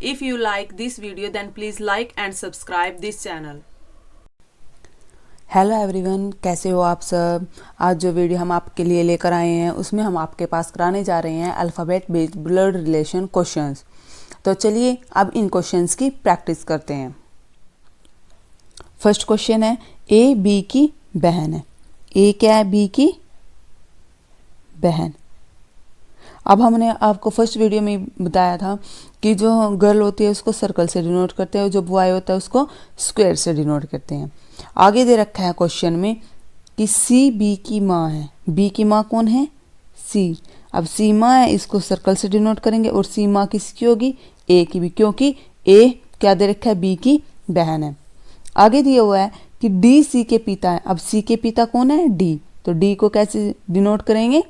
If you like this video, then please like and subscribe this channel. Hello everyone, कैसे हो आप सब। आज जो वीडियो हम आपके लिए लेकर आए हैं उसमें हम आपके पास कराने जा रहे हैं alphabet based blood relation questions. तो चलिए अब इन क्वेश्चंस की प्रैक्टिस करते हैं। फर्स्ट क्वेश्चन है, ए बी की बहन है। ए क्या है? बी की बहन। अब हमने आपको फर्स्ट वीडियो में बताया था कि जो गर्ल होती है उसको सर्कल से डिनोट करते हैं और जो बॉय होता है उसको स्क्वायर से डिनोट करते हैं। आगे दे रखा है क्वेश्चन में कि सी बी की माँ है। बी की माँ कौन है? सी। अब सी माँ है, इसको सर्कल से डिनोट करेंगे और सी माँ किसकी होगी? ए की भी, क्योंकि ए क्या दे रखा है? बी की बहन है। आगे दिया हुआ है कि डी सी के पिता है। अब सी के पिता कौन है? डी। तो डी को कैसे डिनोट करेंगे?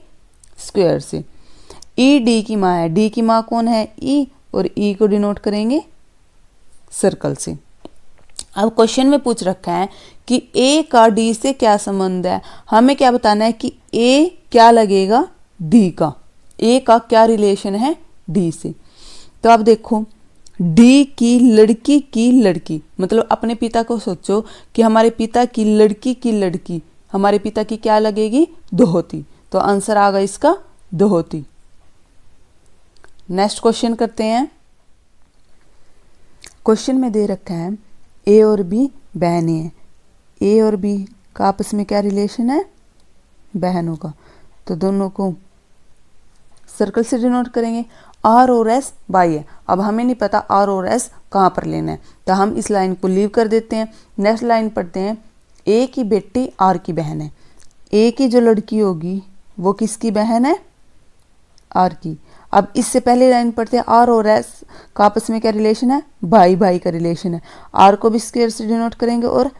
स्क्वायर से। ई डी की माँ है। डी की माँ कौन है? ई। और ई को डिनोट करेंगे सर्कल से। अब क्वेश्चन में पूछ रखा है कि ए का डी से क्या संबंध है। हमें क्या बताना है कि ए क्या लगेगा डी का, ए का क्या रिलेशन है डी से। तो आप देखो, डी की लड़की, मतलब अपने पिता को सोचो कि हमारे पिता की लड़की हमारे पिता की क्या लगेगी? दोहती। तो आंसर आ गया इसका दोहती। नेक्स्ट क्वेश्चन करते हैं। क्वेश्चन में दे रखा है ए और बी बहनें हैं। ए और बी का आपस में क्या रिलेशन है? बहनों का। तो दोनों को सर्कल से डिनोट करेंगे। आर और एस बाई है। अब हमें नहीं पता आर और एस कहाँ पर लेना है, तो हम इस लाइन को लीव कर देते हैं। नेक्स्ट लाइन पढ़ते हैं। ए की बेटी आर की बहन है। ए की जो लड़की होगी वो किसकी बहन है? आर की। अब इससे पहले लाइन पढ़ते हैं, आर और एस का आपस में क्या रिलेशन है? भाई भाई का रिलेशन है। आर को भी स्क्वायर से डिनोट करेंगे और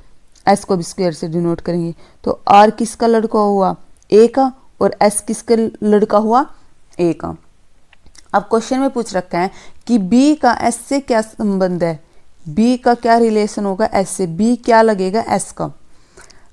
एस को भी स्क्वायर से डिनोट करेंगे। तो आर किसका लड़का हुआ? ए का। और एस किसका लड़का हुआ? ए का। अब क्वेश्चन में पूछ रखा है कि बी का एस से क्या संबंध है? बी का क्या रिलेशन होगा एस से? बी क्या लगेगा एस का?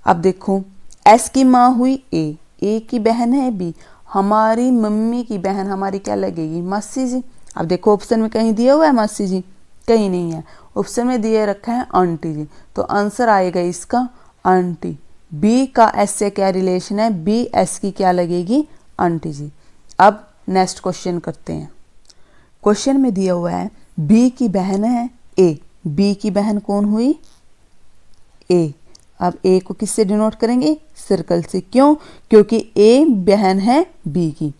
अब देखो, एस की माँ हुई ए की बहन है बी। हमारी मम्मी की बहन हमारी क्या लगेगी? मासी जी। अब देखो ऑप्शन में कहीं दिया हुआ है मासी जी? कहीं नहीं है। ऑप्शन में दिए रखा है आंटी जी। तो आंसर आएगा इसका आंटी। बी का एस से क्या रिलेशन है? बी एस की क्या लगेगी? आंटी जी। अब नेक्स्ट क्वेश्चन करते हैं। क्वेश्चन में दिया हुआ है बी की बहन है ए। बी की बहन कौन हुई? ए। अब ए को किससे डिनोट करेंगे? सर्कल से। क्यों? क्योंकि ए बहन है बी की।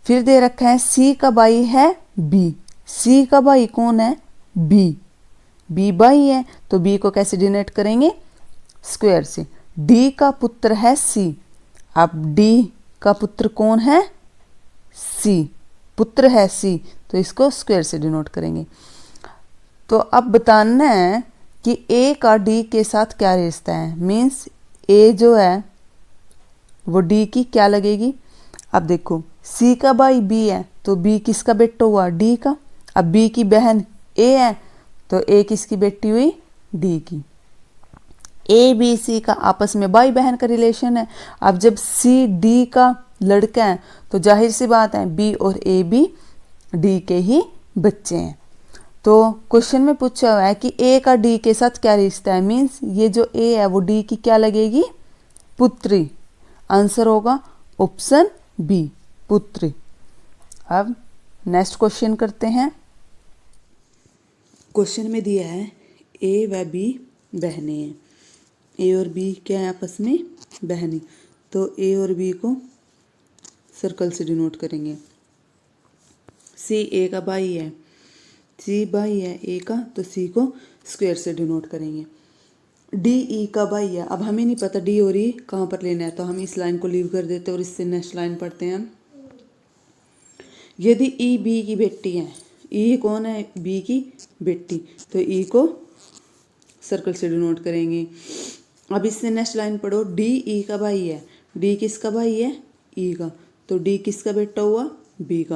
फिर दे रखा है सी का भाई है बी। सी का भाई कौन है? बी। बी भाई है, तो बी को कैसे डिनोट करेंगे? स्क्वायर से। डी का पुत्र है सी। अब डी का पुत्र कौन है? सी। पुत्र है सी, तो इसको स्क्वायर से डिनोट करेंगे। तो अब बताना है कि ए का डी के साथ क्या रिश्ता है। मीन्स ए जो है वो डी की क्या लगेगी? अब देखो, सी का भाई बी है, तो बी किसका बेटा हुआ? डी का। अब बी की बहन ए है, तो ए किसकी बेटी हुई? डी की। ए बी सी का आपस में भाई बहन का रिलेशन है। अब जब सी डी का लड़का है तो जाहिर सी बात है बी और ए भी डी के ही बच्चे हैं। तो क्वेश्चन में पूछा हुआ है कि ए का डी के साथ क्या रिश्ता है। मीन्स ये जो ए है वो डी की क्या लगेगी? पुत्री। आंसर होगा ऑप्शन बी, पुत्री। अब नेक्स्ट क्वेश्चन करते हैं। क्वेश्चन में दिया है ए व बी बहनें हैं। ए और बी क्या है आपस में? बहनें। तो ए और बी को सर्कल से डिनोट करेंगे। सी ए का भाई है, सी भाई है ए का, तो सी को स्क्वायर से डिनोट करेंगे। डी ई का भाई है। अब हमें नहीं पता डी और ई कहाँ पर लेना है, तो हम इस लाइन को लीव कर देते हैं और इससे नेक्स्ट लाइन पढ़ते हैं हम। यदि ई बी की बेटी है, ई कौन है? बी की बेटी, तो ई को सर्कल से डिनोट करेंगे। अब इससे नेक्स्ट लाइन पढ़ो। डी ई का भाई है। डी किसका भाई है? ई का। तो डी किसका बेटा हुआ? बी का।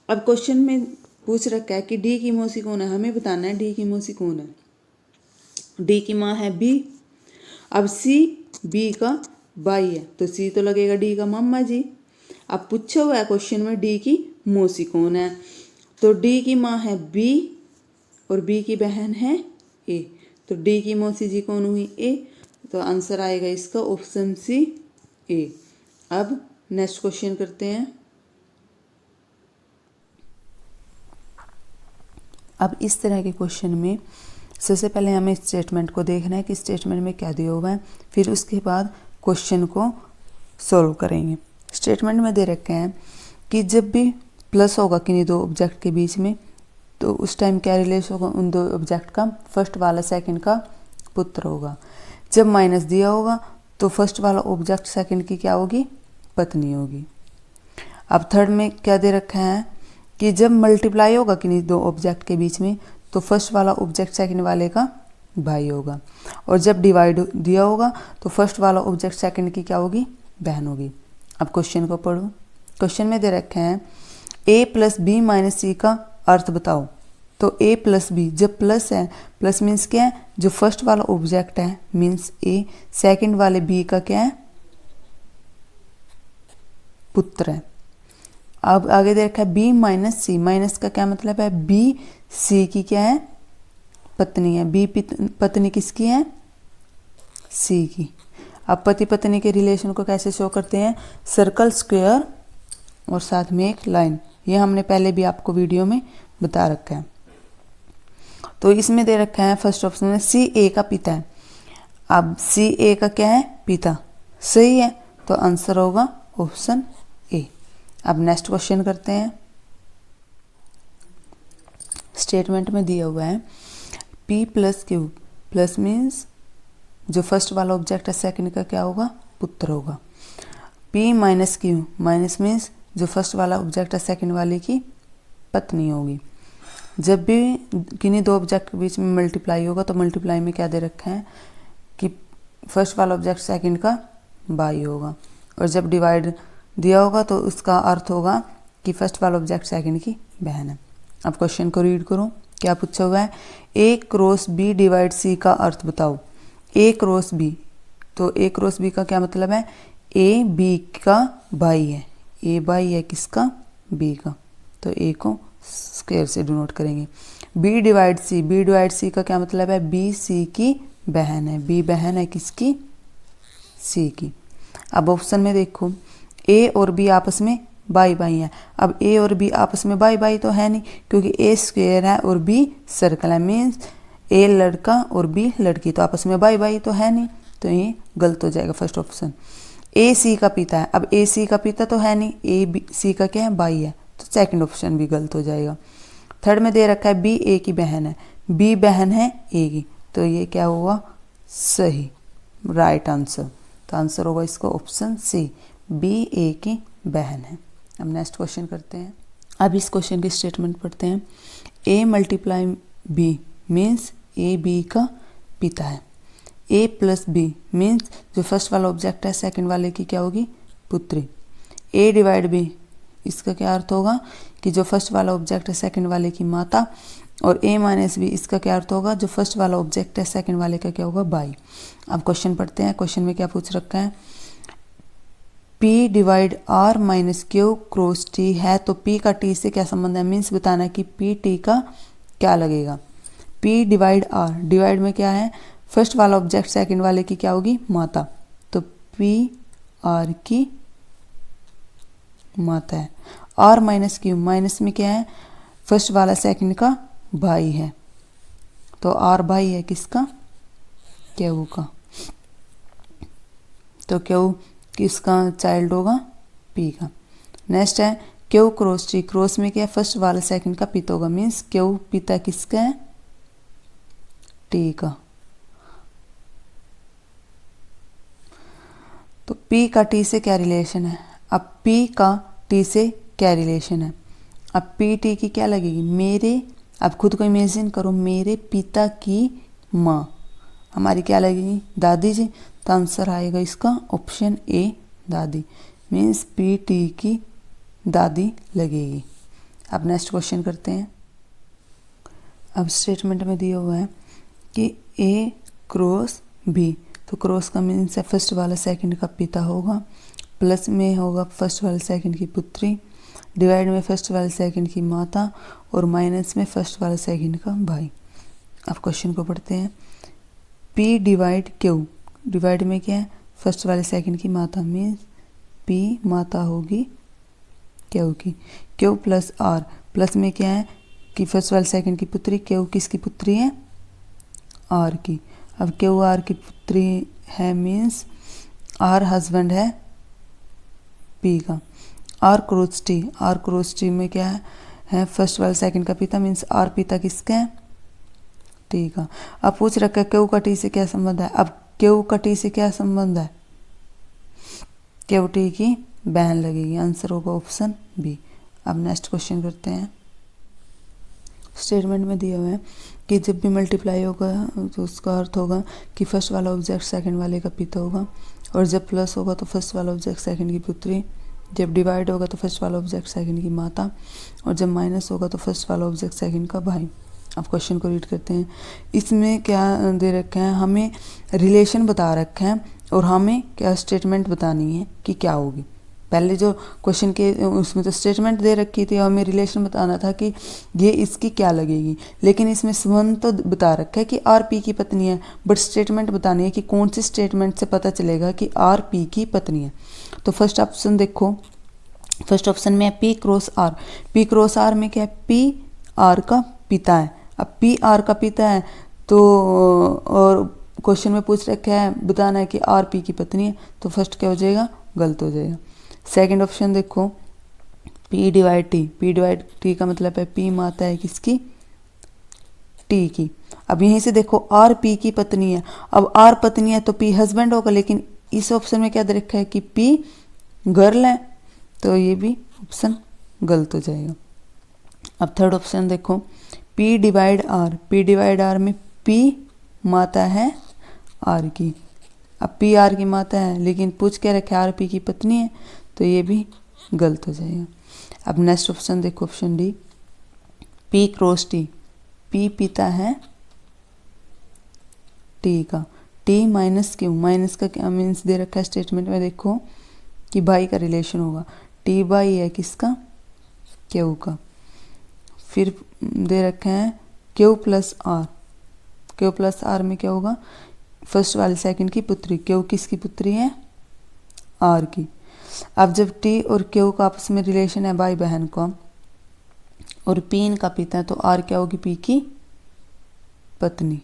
अब क्वेश्चन में पूछ रखा है कि डी की मौसी कौन है। हमें बताना है डी की मौसी कौन है। डी की माँ है बी। अब सी बी का भाई है, तो सी तो लगेगा डी का मामा जी। अब पूछा हुआ है क्वेश्चन में डी की मौसी कौन है, तो डी की माँ है बी और बी की बहन है ए, तो डी की मौसी जी कौन हुई ए, तो आंसर आएगा इसका ऑप्शन सी ए। अब नेक्स्ट क्वेश्चन करते हैं। अब इस तरह के क्वेश्चन में सबसे पहले हमें स्टेटमेंट को देखना है कि स्टेटमेंट में क्या दिया हुआ है, फिर उसके बाद क्वेश्चन को सॉल्व करेंगे। स्टेटमेंट में दे रखे हैं कि जब भी प्लस होगा किन्हीं दो ऑब्जेक्ट के बीच में तो उस टाइम क्या रिलेशन होगा उन दो ऑब्जेक्ट का, फर्स्ट वाला सेकंड का पुत्र होगा। जब माइनस दिया होगा तो फर्स्ट वाला ऑब्जेक्ट सेकंड की क्या होगी, पत्नी होगी। अब थर्ड में क्या दे रखा है कि जब मल्टीप्लाई होगा किन्हीं दो ऑब्जेक्ट के बीच में तो फर्स्ट वाला ऑब्जेक्ट सेकंड वाले का भाई होगा, और जब डिवाइड दिया होगा तो फर्स्ट वाला ऑब्जेक्ट सेकंड की क्या होगी, बहन होगी। अब क्वेश्चन को पढ़ो। क्वेश्चन में दे रखे हैं a प्लस बी माइनस सी का अर्थ बताओ। तो a प्लस बी, जब प्लस है, प्लस मीन्स क्या है, जो फर्स्ट वाला ऑब्जेक्ट है मीन्स a, सेकंड वाले b का क्या है, पुत्र है। अब आगे दे रखा है b माइनस सी, माइनस का क्या मतलब है, b c की क्या है, पत्नी है। b पत्नी किसकी है, c की। अब पति पत्नी के रिलेशन को कैसे शो करते हैं, सर्कल, स्क्वायर और साथ में एक लाइन। ये हमने पहले भी आपको वीडियो में बता रखा है। तो इसमें दे रखा है फर्स्ट ऑप्शन में सी ए का पिता है। अब सी ए का क्या है, पिता, सही है, तो आंसर होगा ऑप्शन ए। अब नेक्स्ट क्वेश्चन करते हैं। स्टेटमेंट में दिया हुआ है p plus Q, plus means जो फर्स्ट वाला ऑब्जेक्ट है सेकंड का क्या होगा, पुत्र होगा। p minus Q, minus means जो फर्स्ट वाला ऑब्जेक्ट है सेकंड वाले की पत्नी होगी। जब भी किन्हीं दो ऑब्जेक्ट के बीच में मल्टीप्लाई होगा तो मल्टीप्लाई में क्या दे रखा है कि फर्स्ट वाला ऑब्जेक्ट सेकंड का भाई होगा, और जब डिवाइड दिया होगा तो उसका अर्थ होगा कि फर्स्ट वाला ऑब्जेक्ट सेकंड की बहन है। अब क्वेश्चन को रीड करो, क्या पूछा हुआ है, ए क्रॉस बी डिवाइड सी का अर्थ बताओ। ए क्रॉस बी, तो ए क्रॉस बी का क्या मतलब है, ए बी का भाई है, ए भाई है किसका, बी का, तो ए को स्क्वायर से डिनोट करेंगे। बी डिवाइड सी, बी डिवाइड सी का क्या मतलब है, बी सी की बहन है, बी बहन है किसकी, सी की। अब ऑप्शन में देखो ए और बी आपस में बाई बाई है। अब ए और बी आपस में बाई बाई तो है नहीं, क्योंकि ए स्क्वायर है और बी सर्कल है, मीन्स ए लड़का और बी लड़की, तो आपस में बाई बाई तो है नहीं, तो ये गलत हो जाएगा फर्स्ट ऑप्शन। ए सी का पिता है, अब ए सी का पिता तो है नहीं, ए बी सी का क्या है, भाई है, तो सेकंड ऑप्शन भी गलत हो जाएगा। थर्ड में दे रखा है बी ए की बहन है, बी बहन है ए की, तो ये क्या हुआ, सही, राइट आंसर। तो आंसर होगा इसको ऑप्शन सी, बी ए की बहन है। अब नेक्स्ट क्वेश्चन करते हैं। अब इस क्वेश्चन की स्टेटमेंट पढ़ते हैं। A multiply B means A B का पिता है। ए प्लस बी मीन्स जो फर्स्ट वाला ऑब्जेक्ट है सेकंड वाले की क्या होगी, पुत्री। ए डिवाइड बी, इसका क्या अर्थ होगा कि जो फर्स्ट वाला ऑब्जेक्ट है सेकंड वाले की माता, और ए माइनस बी, इसका क्या अर्थ होगा, जो फर्स्ट वाला ऑब्जेक्ट है सेकंड वाले का क्या होगा, भाई। अब क्वेश्चन पढ़ते हैं। क्वेश्चन में क्या पूछ रखा है, P divide R minus Q cross T है, तो P का T से क्या संबंध है, मीन्स बताना है कि P T का क्या लगेगा। P डिवाइड R, डिवाइड में क्या है, फर्स्ट वाला ऑब्जेक्ट सेकंड वाले की क्या होगी, माता, तो P R की माता है। R माइनस क्यू, माइनस में क्या है, फर्स्ट वाला सेकंड का भाई है, तो R भाई है किसका, क्यू का, तो क्यू किसका चाइल्ड होगा, P का। नेक्स्ट है क्यू क्रॉस T, क्रॉस में क्या है, फर्स्ट वाला सेकंड का पिता होगा, मीन्स क्यू पिता किसका है, T का। तो P का T से क्या रिलेशन है, अब P का T से क्या रिलेशन है, अब P T की क्या लगेगी, मेरे, अब खुद को इमेजिन करो, मेरे पिता की माँ हमारी क्या लगेगी, दादी जी, तो आंसर आएगा इसका ऑप्शन ए, दादी, मीन्स P T की दादी लगेगी। अब नेक्स्ट क्वेश्चन करते हैं। अब स्टेटमेंट में दिया हुआ है कि A क्रॉस B, तो क्रॉस का मीन्स है फर्स्ट वाला सेकंड का पिता होगा, प्लस में होगा फर्स्ट वाला सेकंड की पुत्री, डिवाइड में फर्स्ट वाले सेकंड की माता और माइनस में फर्स्ट वाले सेकंड का भाई। अब क्वेश्चन को पढ़ते हैं। P डिवाइड Q, डिवाइड में क्या है, फर्स्ट वाले सेकंड की माता, मीन्स P माता होगी Q की। Q प्लस R, प्लस में क्या है कि फर्स्ट वाले सेकंड की पुत्री, Q किसकी पुत्री है, R की। अब Q R की पुत्री है, मीन्स R हस्बैंड है P का। R cross T, R cross T में क्या है फर्स्ट वाले सेकंड का पिता, मीन्स R पिता किसका है, T का। अब पूछ रखा है Q का T से क्या संबंध है। अब Q का T से क्या संबंध है, Q T की बहन लगेगी। आंसर होगा ऑप्शन बी। अब नेक्स्ट क्वेश्चन करते हैं। स्टेटमेंट में दिया हुआ है कि जब भी मल्टीप्लाई होगा तो उसका अर्थ होगा कि फर्स्ट वाला ऑब्जेक्ट सेकंड वाले का पिता होगा, और जब प्लस होगा तो फर्स्ट वाला ऑब्जेक्ट सेकंड की पुत्री, जब डिवाइड होगा तो फर्स्ट वाला ऑब्जेक्ट सेकंड की माता, और जब माइनस होगा तो फर्स्ट वाला ऑब्जेक्ट सेकंड का भाई। अब क्वेश्चन को रीड करते हैं। इसमें क्या दे रखा है, हमें रिलेशन बता रखा है और हमें क्या स्टेटमेंट बतानी है कि क्या होगी। पहले जो क्वेश्चन के उसमें तो स्टेटमेंट दे रखी थी और हमें रिलेशन बताना था कि ये इसकी क्या लगेगी, लेकिन इसमें संबंध तो बता रखा है कि आर पी की पत्नी है, बट स्टेटमेंट बतानी है कि कौन सी स्टेटमेंट से पता चलेगा कि आर पी की पत्नी है। तो फर्स्ट ऑप्शन देखो, फर्स्ट ऑप्शन में है P cross R. P cross R में क्या है, पी आर का पिता है। अब पी आर का पिता है तो और क्वेश्चन में पूछ रखा है बताना है कि आर पी की पत्नी है, तो फर्स्ट क्या हो जाएगा, गलत हो जाएगा। सेकंड ऑप्शन देखो, P divide T, P divide T का मतलब है P माता है किसकी, T की। अब यहीं से देखो R P की पत्नी है, अब R पत्नी है तो P हस्बैंड होगा, लेकिन इस ऑप्शन में क्या दे रखा है कि P गर्ल है, तो ये भी ऑप्शन गलत हो जाएगा। अब थर्ड ऑप्शन देखो, P divide R, P divide R में P माता है R की। अब P R की माता है, लेकिन पूछ के रखे R P की पत्नी है, तो ये भी गलत हो जाएगा। अब नेक्स्ट ऑप्शन देखो, option D, P cross T, P पिता है T का, T माइनस Q, माइनस का क्या मीन्स दे रखा है स्टेटमेंट में, देखो कि भाई का रिलेशन होगा, T भाई है किसका, Q का। फिर दे रखे हैं Q plus R, Q plus R में क्या होगा, फर्स्ट वाले सेकंड की पुत्री, Q किसकी पुत्री है, R की। अब जब T और Q का आपस में रिलेशन है भाई बहन का, और P इनका पिता है, तो R क्या होगी, P की पत्नी।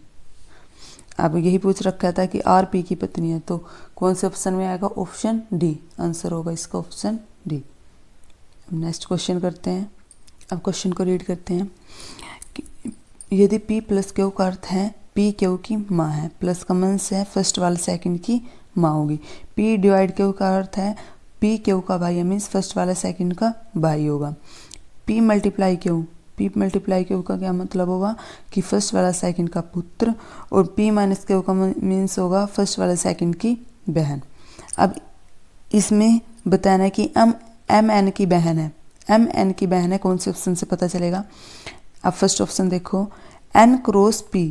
अब यही पूछ रखा था कि R P की पत्नी है, तो कौन से ऑप्शन में आएगा, ऑप्शन डी। आंसर होगा इसका ऑप्शन डी। नेक्स्ट क्वेश्चन करते हैं। अब क्वेश्चन को रीड करते हैं। यदि P प्लस Q का अर्थ है P Q की माँ है, प्लस का मीन्स है फर्स्ट वाले सेकंड की माँ होगी। P डिवाइड Q का अर्थ है P Q का भाई है, मीन्स फर्स्ट वाले सेकंड का भाई होगा। P multiply Q, P multiply Q का क्या मतलब होगा कि फर्स्ट वाला सेकंड का पुत्र, और P माइनस Q का मीन्स होगा फर्स्ट वाले सेकंड की बहन। अब इसमें बताना है कि M N की बहन है, M N की बहन है, कौन से ऑप्शन से पता चलेगा। अब फर्स्ट ऑप्शन देखो, N cross P,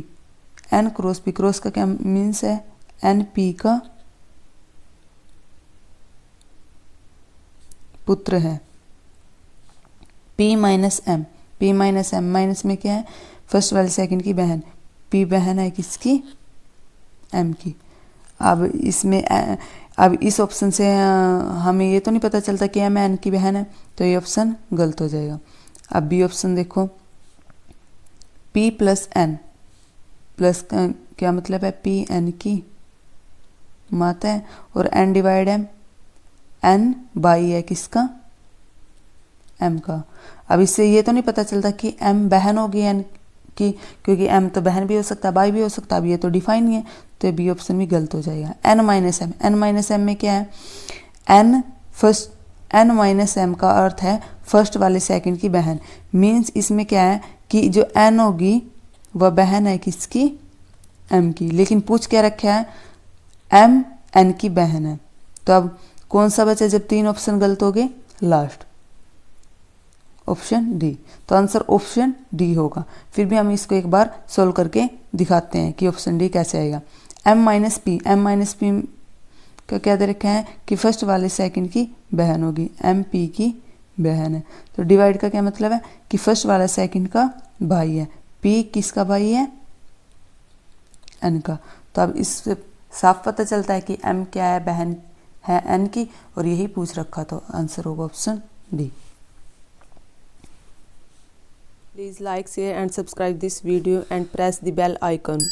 N cross P, cross का क्या मीन्स है, N P का पुत्र है। P minus M, P minus M, minus में क्या है, फर्स्ट वाले सेकंड की बहन, P बहन है किसकी, M की। अब इसमें अब इस ऑप्शन से हमें ये तो नहीं पता चलता कि M N की बहन है, तो ये ऑप्शन गलत हो जाएगा। अब बी ऑप्शन देखो, P प्लस N, प्लस का क्या मतलब है, P N की माता है, और N डिवाइड M, N भाई है किसका, M का। अब इससे ये तो नहीं पता चलता कि M बहन होगी N की, क्योंकि M तो बहन भी हो सकता है भाई भी हो सकता है, अब ये तो डिफाइन नहीं है, तो बी ऑप्शन भी गलत हो जाएगा। N minus M, N minus M में क्या है, N माइनस M का अर्थ है फर्स्ट वाले सेकंड की बहन, मीन्स इसमें क्या है कि जो N होगी वह बहन है किसकी, M की, लेकिन पूछ क्या रखा है, M N की बहन है। तो अब कौन सा बचा जब तीन ऑप्शन गलत हो गए, लास्ट ऑप्शन डी। तो आंसर ऑप्शन डी होगा। फिर भी हम इसको एक बार सोल्व करके दिखाते हैं कि ऑप्शन डी कैसे आएगा। M minus P, M minus P का क्या दे रखा है कि फर्स्ट वाले सेकंड की बहन होगी, M P की बहन है। तो डिवाइड का क्या मतलब है कि फर्स्ट वाला सेकंड का भाई है, पी किसका भाई है, एन का। तो अब इससे साफ पता चलता है कि एम क्या है, बहन है एन की, और यही पूछ रखा, तो आंसर होगा option D. Please like, share and subscribe this video and press the bell icon.